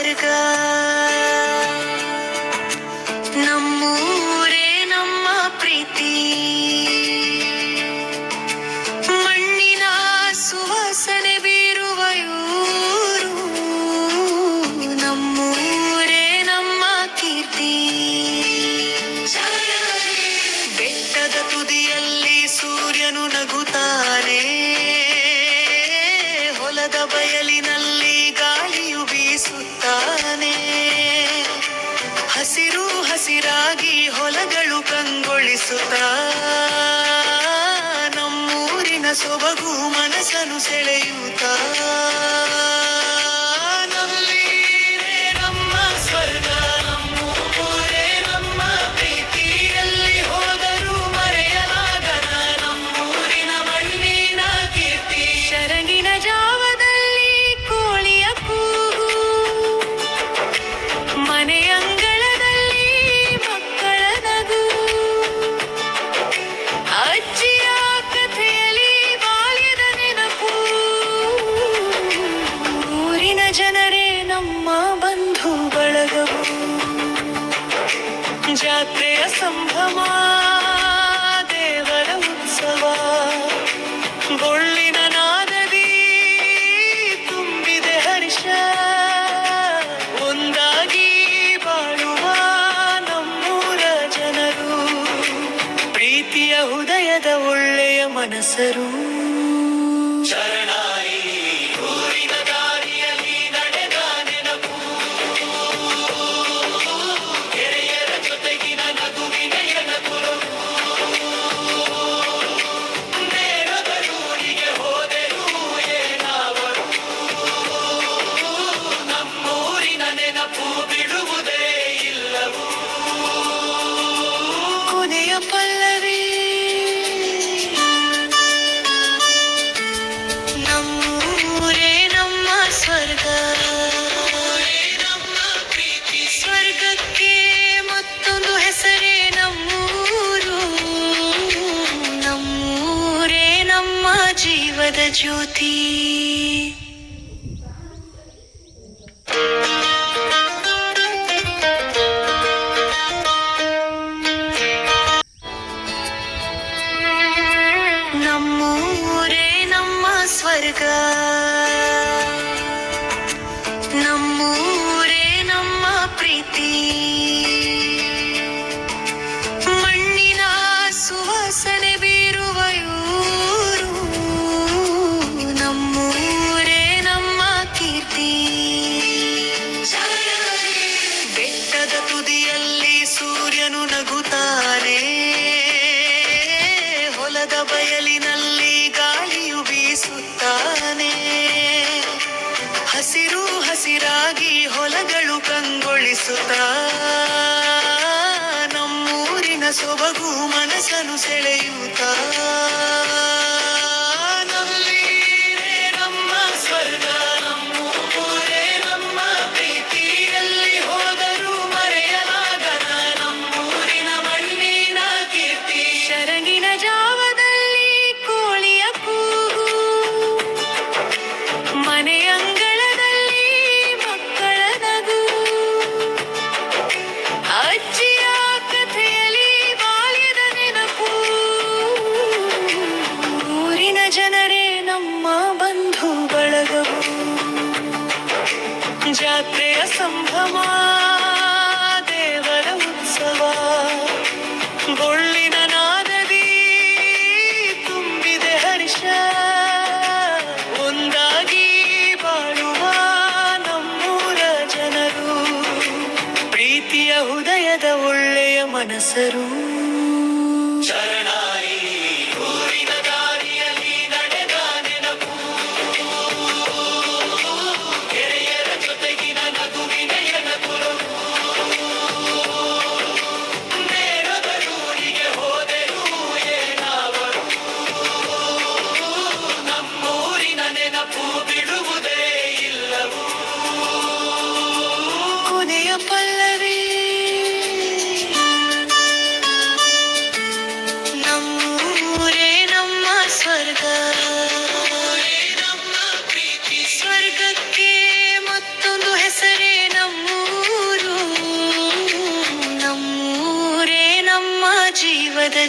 ಸ್ವರ್ಗ. ನಮ್ಮೂರೇ ನಮ್ಮ ಪ್ರೀತಿ, ಮಣ್ಣಿನ ಸುವಾಸನೆ ಬೀರುವ ಊರು. ನಮ್ಮೂರೇ ನಮ್ಮ ಕೀರ್ತಿ. ಬೆಟ್ಟದ ತುದಿಯಲ್ಲಿ ಸೂರ್ಯನು ನಗುತ್ತಾನೆ, ಹೊಲದ ಬಯಲಿನಲ್ಲಿ ಗಾಳಿಯು ಬೀಸುತ್ತಾನೆ. ಹಸಿರು ಹಸಿರಾಗಿ ಹೊಲಗಳು ಕಂಗೊಳಿಸುತ್ತಾ ನಮ್ಮೂರಿನ ಸೊಬಗು ಮನಸ್ಸನ್ನು ಸೆಳೆಯುತ್ತಾ. ನಮ್ಮೂರೇ ನಮ್ಮ ಸ್ವರ್ಗ, ನಮ್ಮೂರೇ ನಮ್ಮ ಪ್ರೀತಿ. ಎಲ್ಲಿ ಹೋದರೂ ಮರೆಯಲಾಗದ ನಮ್ಮೂರಿನ ಮಣ್ಣಿನ ಕೀರ್ತಿ. ಶರಗಿನ ಜಾವದಲ್ಲಿ ಕೋಳಿಯ ಕೂಗು, ಮನೆಯಂಗಳದಲ್ಲಿ ಮಕ್ಕಳ ನಗು, ಅಜ್ಜಿಯ ಕಥೆಯಲ್ಲಿ ಬಾಲ್ಯದ ನೆನಪು. ಊರಿನ ಜನರೇ ನಮ್ಮ ಬಂಧು ಬಳಗವು. ಜಾತ್ರೆಯ ಸಂಭ್ರಮ, ದೇವರ ಉತ್ಸವ, ಗೊಳ್ಳಿನ ನಾದದಿ ತುಂಬಿದೆ ಹರ್ಷ. ಒಂದಾಗಿ ಬಾಳುವ ನಮ್ಮೂರ ಜನರು, ಪ್ರೀತಿಯ ಹೃದಯದ ಒಳ್ಳೆಯ ಮನಸ್ಸರು. ಶರಣಾಯಿ ಊರಿನ ದಾರಿಯಲ್ಲಿ ನಡೆದ ನೆನಪು, ಗೆಳೆಯರ ಜೊತೆಗಿನ ನಗುವಿನ ಎನಕುರು. ನೇರದರೂರಿಗೆ ಹೋದರು ಏನಾವರು, ನಮ್ಮೂರಿನ ನೆನಪು ಬಿಡುವುದೇ ಇಲ್ಲವು. ಕೊನೆಯ ಪಲ್ಲವಿ. ನಮ್ಮೂರೇ ನಮ್ಮ ಸ್ವರ್ಗ, ಸ್ವರ್ಗಕ್ಕೆ ಮತ್ತೊಂದು ಹೆಸರೇ ನಮ್ಮೂರು. ನಮ್ಮೂರೇ ನಮ್ಮ ಜೀವದ ಜ್ಯೋತಿ. ನಮ್ಮೂರೇ ನಮ್ಮ ಸ್ವರ್ಗ, ನಮ್ಮೂರೇ ನಮ್ಮ ಪ್ರೀತಿ. ಮಣ್ಣಿನ ಸುವಾಸನೆ ಬೀರುವ ಊರು. ನಮ್ಮೂರೇ ನಮ್ಮ ಕೀರ್ತಿ. ಬೆಟ್ಟದ ತುದಿಯಲ್ಲಿ ಸೂರ್ಯನು ನಗುತ್ತಾನೆ, ಹೊಲದ ಬಯಲಿನಲ್ಲಿ ಗಾಳಿಯು ಬೀಸುತ್ತಾನೆ. ಹಸಿರು ಹಸಿರಾಗಿ ಹೊಲಗಳು ಕಂಗೊಳಿಸುತ್ತಾ ನಮ್ಮೂರಿನ ಸೊಬಗು ಮನಸ್ಸನ್ನು ಸೆಳೆಯುತ್ತಾ. ನಮ್ಮೂರೇ ನಮ್ಮ ಸ್ವರ್ಗ, ನಮ್ಮೂರೇ ನಮ್ಮ ಪ್ರೀತಿ. ಎಲ್ಲಿ ಹೋದರೂ ಮರೆಯಲಾಗದ ನಮ್ಮೂರಿನ ಮಣ್ಣಿನ ಕೀರ್ತಿ. ಶರಗಿನ ಜಾವದಲ್ಲಿ ಕೋಳಿಯ ಕೂಗು, ಮನೆಯಂಗಳದಲ್ಲಿ ಮಕ್ಕಳ ನಗು, ಅಜ್ಜಿಯ ಕಥೆಯಲ್ಲಿ ಬಾಲ್ಯದ ನೆನಪು. ಊರಿನ ಜನರೇ ನಮ್ಮ ಬಂಧು ಬಳಗವು. ಜಾತ್ರೆಯ ಸಂಭ್ರಮ, ದೇವರ ಉತ್ಸವ, ಗೊಳ್ಳಿನ ನಾದದಿ ತುಂಬಿದೆ ಹರ್ಷ. ಒಂದಾಗಿ ಬಾಳುವ ನಮ್ಮೂರ ಜನರು, ಪ್ರೀತಿಯ ಹೃದಯದ ಒಳ್ಳೆಯ ಮನಸ್ಸರು. ಶರಣಾಯಿ ಊರಿನ ದಾರಿಯಲ್ಲಿ ನಡೆದ ನೆನಪು, ಗೆಳೆಯರ ಜೊತೆಗಿನ ನಗುವಿನ ಎನಕುರು. ನೇರದರೂರಿಗೆ ಹೋದರು ಏನಾವರು, ನಮ್ಮೂರಿನ ನೆನಪು ಬಿಡುವುದೇ ಇಲ್ಲವು. ಕೊನೆಯ ಪಲ್ಲವಿ.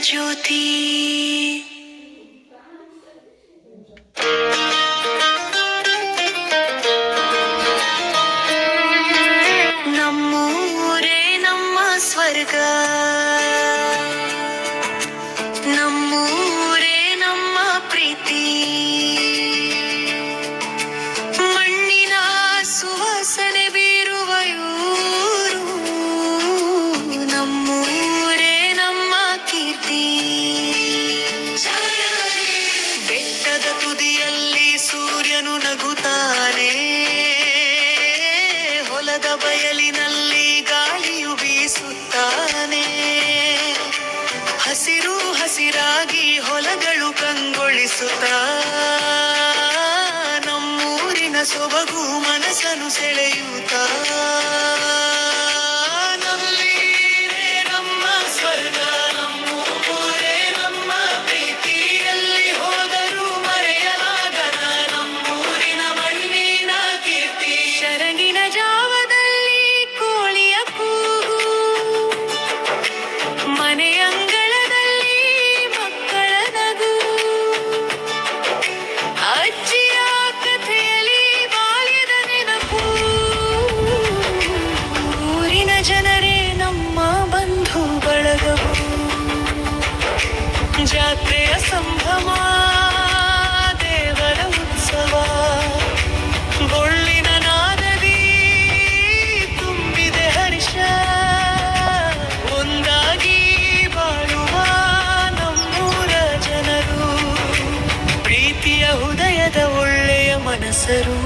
ಜ್ಯೋತಿ. ನಮ್ಮೂರೇ ನಮ್ಮ ಸ್ವರ್ಗ, ನಮ್ಮೂರೇ ನಮ್ಮ ಪ್ರೀತಿ. ಮಣ್ಣಿನ ಸುವಾಸನೆ ಬೀರುವ ಊರು, ನಮ್ಮೂರೇ ನಮ್ಮ ಕೀರ್ತಿ. ಬೆಟ್ಟದ ತುದಿಯಲ್ಲಿ ಸೂರ್ಯನು ನಗುತ್ತಾನೆ, ಹೊಲದ ಬಯಲಿನಲ್ಲಿ ಗಾಳಿಯು ಬೀಸುತ್ತಾನೆ. ಹಸಿರು ಹಸಿರಾಗಿ ಹೊಲಗಳು ಕಂಗೊಳಿಸುತ್ತಾ ನಮ್ಮೂರಿನ ಸೊಬಗು ಮನಸ್ಸನ್ನು ಸೆಳೆಯುತ್ತಾ. ನಮ್ಮೀರೇ ನಮ್ಮ ಸ್ವರ್ಗ, ನಮ್ಮೂರೇ ನಮ್ಮ ಪ್ರೀತಿ. ಎಲ್ಲಿ ಹೋದರೂ ಮರೆಯಲಾಗದ ನಮ್ಮೂರಿನ ಮಣ್ಣಿನ ಕೀರ್ತಿ. ಶರಗಿನ ಜಾವದಲ್ಲಿ ಕೋಳಿಯ ಕೂಗು, ಮನೆಯಂಗಳದಲ್ಲಿ ಮಕ್ಕಳ ನಗು, ಅಜ್ಜಿಯ ಕಥೆಯಲ್ಲಿ ಬಾಲ್ಯದ ನೆನಪು. ಊರಿನ ಜನರೇ ನಮ್ಮ ಬಂಧು ಬಳಗವು, ಜಾತ್ರೆಯ ಸಂಭ್ರಮ, ದೇವರ ಉತ್ಸವ. ಗೊಳ್ಳಿನ ನಾದದಿ ತುಂಬಿದೆ ಹರ್ಷ, ಒಂದಾಗಿ ಬಾಳುವ ನಮ್ಮೂರ ಜನರು. ಪ್ರೀತಿಯ ಹೃದಯದ ಒಳ್ಳೆಯ ಮನಸ್ಸರು.